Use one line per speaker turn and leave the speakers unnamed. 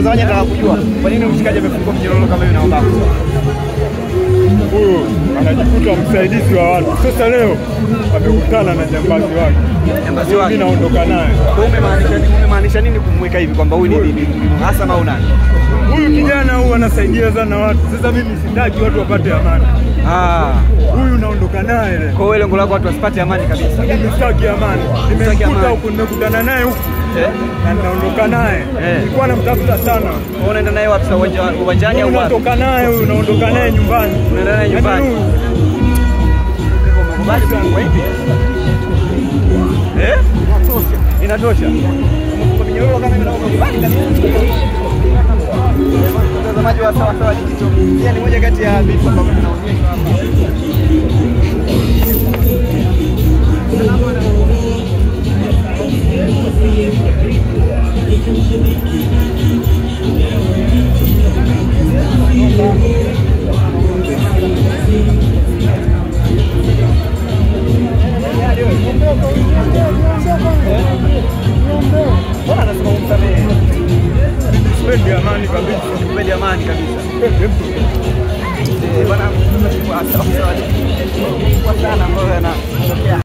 Mtazamaji anataka kujua kwa nini mshikaji amefungwa mnyororo kama hivi naomba.
Huyu anajikuta msaidizi wa watu. Sasa leo amekutana na jambazi wake.
Jambazi wake.
Mimi naondoka naye.
Kwa umemaanisha nini kumweka hivi kwamba huyu ni hasa au nani?
Huyu kijana huyu anasaidia sana watu. Sasa mimi sitaki watu wapate amani. Huyu naondoka naye.
Kwa hiyo lengo lako watu wasipate amani kabisa.
Mimi sitaki amani. Nimekuta huko nimekutana naye huko. Na naondoka naye. Nilikuwa namtafuta sana.
Unaenda naye wapi sasa uwanjani au wapi?
Unatoka naye huyu naondoka naye nyumbani.
Unaenda naye nyumbani. Umekubali kwa hivi? Inatosha. Umekuwa minyororo kama hivi na umekubali kabisa. Mtazamaji wa Sawa Sawa Digital. Hii ni moja kati ya vitu ambavyo tunaonyesha hapa. Bwana anasema umsamehe.
Sipendi amani kabisa.
Sipendi amani kabisa. Bwana, kwa sababu sana ambayo yanatokea